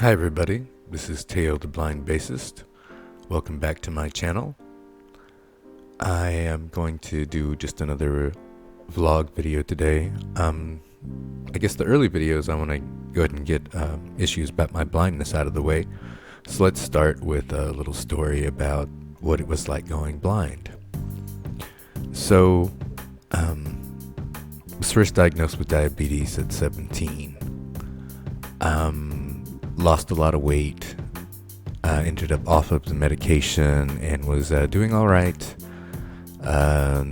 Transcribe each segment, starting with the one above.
Hi everybody, this is Teo the Blind Bassist. Welcome back to my channel. I am going to do just another vlog video today. I guess the early videos I want to go ahead and get issues about my blindness out of the way. So let's start with a little story about what it was like going blind. So, I was first diagnosed with diabetes at 17. Lost a lot of weight, ended up off of the medication and was doing all right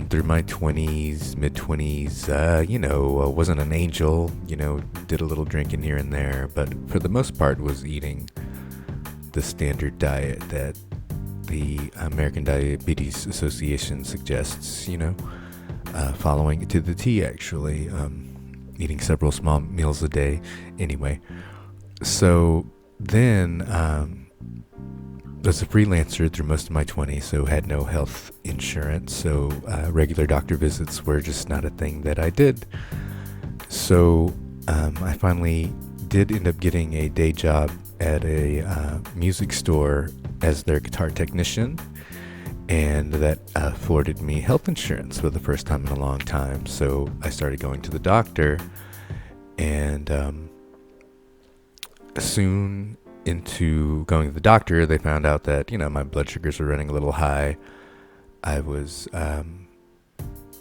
through my 20s, mid-20s. Wasn't an angel, did a little drinking here and there, but for the most part was eating the standard diet that the American Diabetes Association suggests, following it to the T actually, eating several small meals a day anyway. So then, was a freelancer through most of my 20s, so had no health insurance, so regular doctor visits were just not a thing that I did. So I finally did end up getting a day job at a music store as their guitar technician, and that afforded me health insurance for the first time in a long time. So I started going to the doctor, and soon into going to the doctor, they found out that, my blood sugars were running a little high. I was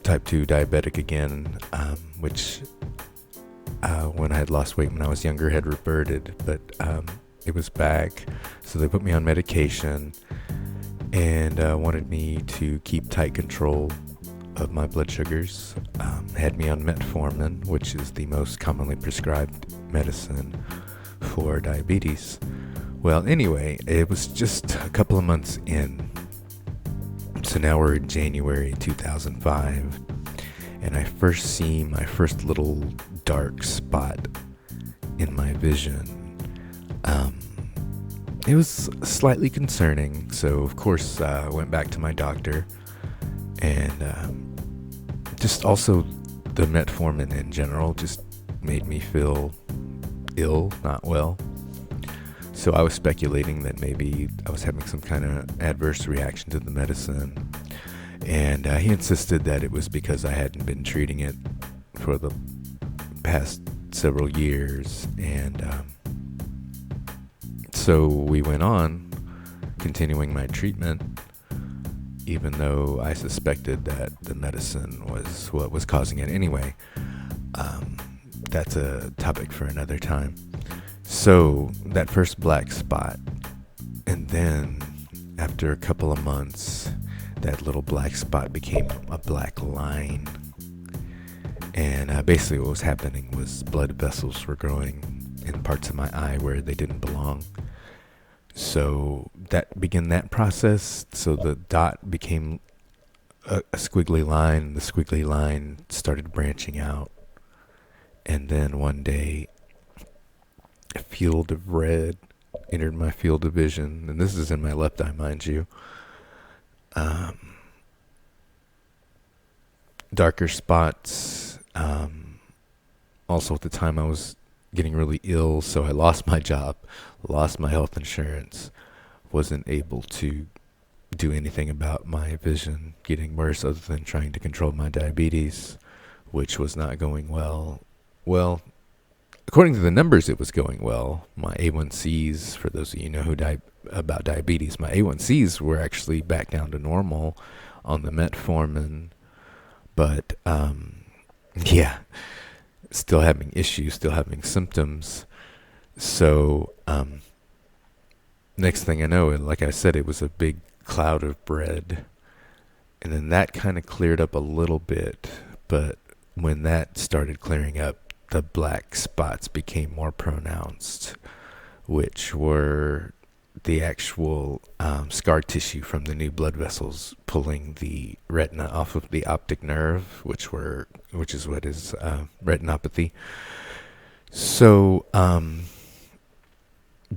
type 2 diabetic again, which when I had lost weight when I was younger had reverted, but it was back. So they put me on medication and wanted me to keep tight control of my blood sugars. Had me on metformin, which is the most commonly prescribed medicine for diabetes. Well, anyway, it was just a couple of months in. So now we're in January 2005, and I first see my first little dark spot in my vision. It was slightly concerning, so of course I went back to my doctor, and just also the metformin in general just made me feel ill, not well. So I was speculating that maybe I was having some kind of adverse reaction to the medicine, and he insisted that it was because I hadn't been treating it for the past several years, and so we went on continuing my treatment, even though I suspected that the medicine was what was causing it anyway. That's a topic for another time. So that first black spot, and then after a couple of months, that little black spot became a black line. And basically what was happening was blood vessels were growing in parts of my eye where they didn't belong. So that began that process. So the dot became a squiggly line. The squiggly line started branching out. And then one day, a field of red entered my field of vision. And this is in my left eye, mind you. Darker spots. Also at the time I was getting really ill, so I lost my job, lost my health insurance, wasn't able to do anything about my vision getting worse other than trying to control my diabetes, which was not going well. Well, according to the numbers, it was going well. My A1Cs, for those of you who know about diabetes, my A1Cs were actually back down to normal on the metformin. But, yeah, still having issues, still having symptoms. So, next thing I know, like I said, it was a big cloud of red. And then that kind of cleared up a little bit. But when that started clearing up, the black spots became more pronounced, which were the actual scar tissue from the new blood vessels pulling the retina off of the optic nerve, which is what is retinopathy. So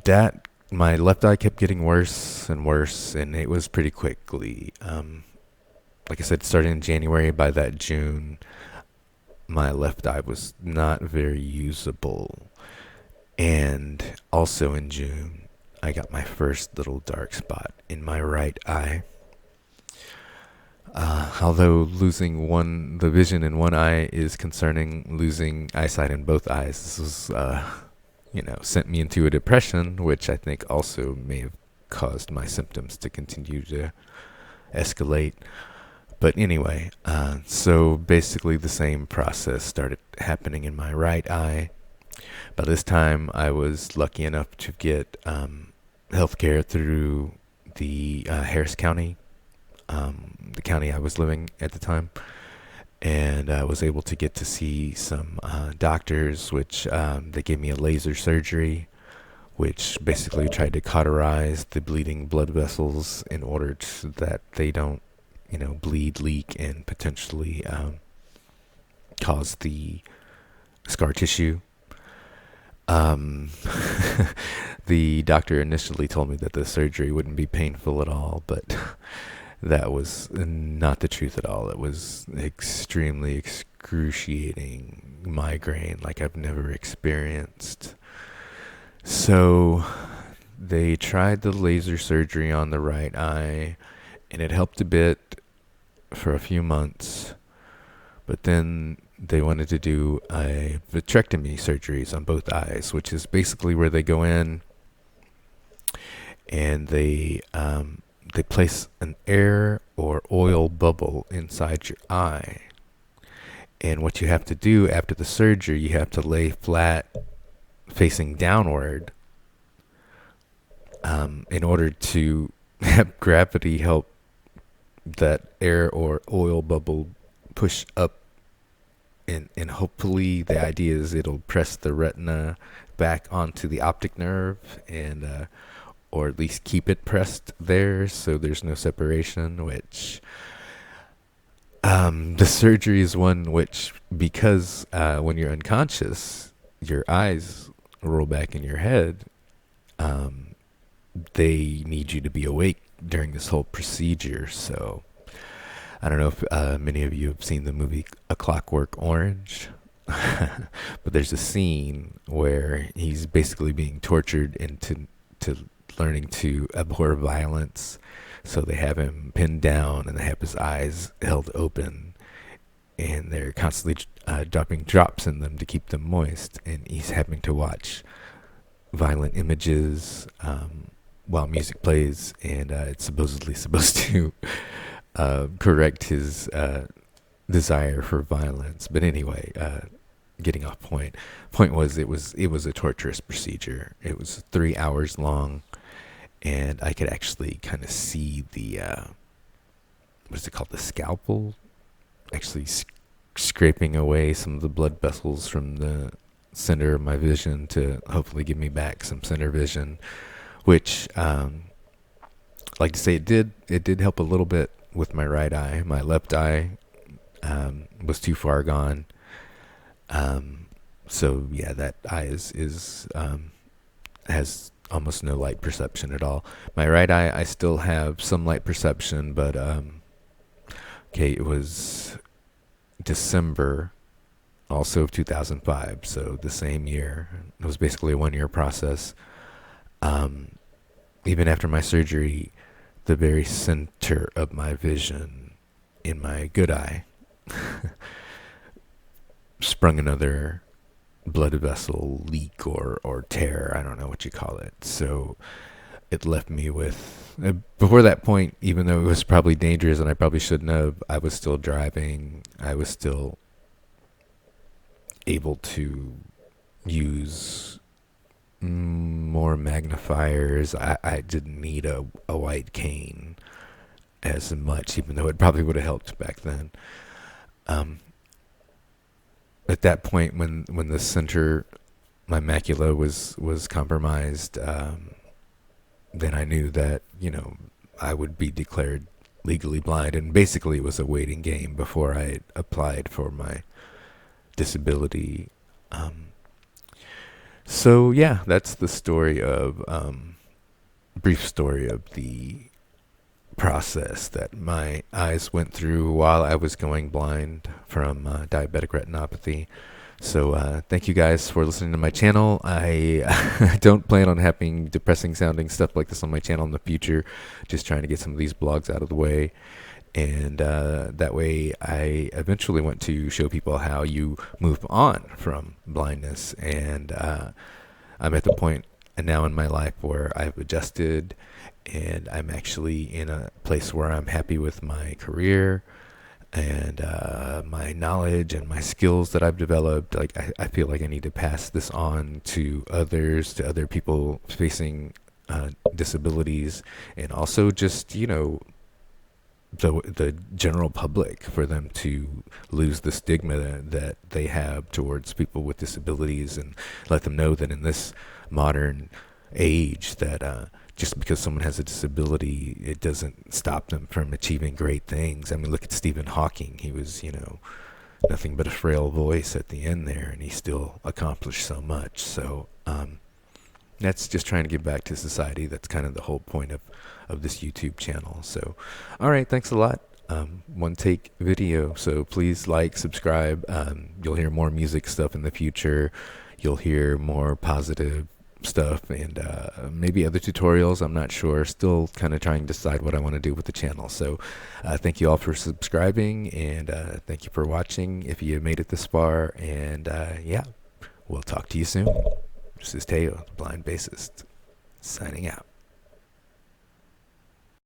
that my left eye kept getting worse and worse, and it was pretty quickly. Like I said, starting in January, by that June, my left eye was not very usable. And Also in June, I got my first little dark spot in my right eye. Although losing the vision in one eye is concerning, losing eyesight in both eyes, this was, sent me into a depression, which I think also may have caused my symptoms to continue to escalate. But anyway, so basically the same process started happening in my right eye. By this time, I was lucky enough to get healthcare through the Harris County, the county I was living at the time, and I was able to get to see some doctors, which they gave me a laser surgery, which basically tried to cauterize the bleeding blood vessels in order that they don't, bleed, leak, and potentially cause the scar tissue. Um, the doctor initially told me that the surgery wouldn't be painful at all, but that was not the truth at all. It was extremely excruciating migraine like I've never experienced. So they tried the laser surgery on the right eye, and it helped a bit for a few months, but then they wanted to do a vitrectomy surgeries on both eyes, which is basically where they go in and they place an air or oil bubble inside your eye. And what you have to do after the surgery, you have to lay flat facing downward in order to have gravity help that air or oil bubble push up. And hopefully the idea is it'll press the retina back onto the optic nerve and or at least keep it pressed there so there's no separation, which the surgery is one which, because when you're unconscious, your eyes roll back in your head. They need you to be awake during this whole procedure. So I don't know if many of you have seen the movie A Clockwork Orange, but there's a scene where he's basically being tortured into learning to abhor violence. So they have him pinned down and they have his eyes held open, and they're constantly dropping drops in them to keep them moist, and he's having to watch violent images while music plays, and it's supposedly supposed to correct his desire for violence. But anyway, getting off point. Point was it was a torturous procedure. It was 3 hours long, and I could actually kind of see the what's it called, the scalpel, actually scraping away some of the blood vessels from the center of my vision to hopefully give me back some center vision, which like to say it did help a little bit with my right eye. My left eye was too far gone. So yeah, that eye is has almost no light perception at all. My right eye, I still have some light perception, but okay, it was December also of 2005, so the same year. It was basically a 1-year process. Even after my surgery, the very center of my vision in my good eye sprung another blood vessel leak or tear. I don't know what you call it. So it left me with, before that point, even though it was probably dangerous and I probably shouldn't have, I was still driving. I was still able to use more magnifiers. I didn't need a white cane as much, even though it probably would have helped back then. At that point, when the center, my macula was compromised, then I knew that, I would be declared legally blind, and basically it was a waiting game before I applied for my disability. So yeah, that's the story of brief story of the process that my eyes went through while I was going blind from diabetic retinopathy. So thank you guys for listening to my channel. I don't plan on having depressing sounding stuff like this on my channel in the future. Just trying to get some of these blogs out of the way. And that way I eventually want to show people how you move on from blindness. And I'm at the point now in my life where I've adjusted and I'm actually in a place where I'm happy with my career and my knowledge and my skills that I've developed. Like I feel like I need to pass this on to others, to other people facing disabilities, and also just the general public, for them to lose the stigma that they have towards people with disabilities, and let them know that in this modern age that just because someone has a disability, it doesn't stop them from achieving great things. I mean, look at Stephen Hawking. He was, nothing but a frail voice at the end there, and he still accomplished so much. So that's just trying to give back to society. That's kind of the whole point of this YouTube channel. So, all right, thanks a lot. One take video. So please like, subscribe. You'll hear more music stuff in the future. You'll hear more positive stuff and maybe other tutorials. I'm not sure. Still kind of trying to decide what I want to do with the channel. So thank you all for subscribing, and thank you for watching if you made it this far. And yeah, we'll talk to you soon. This is Teo, the blind bassist, signing out.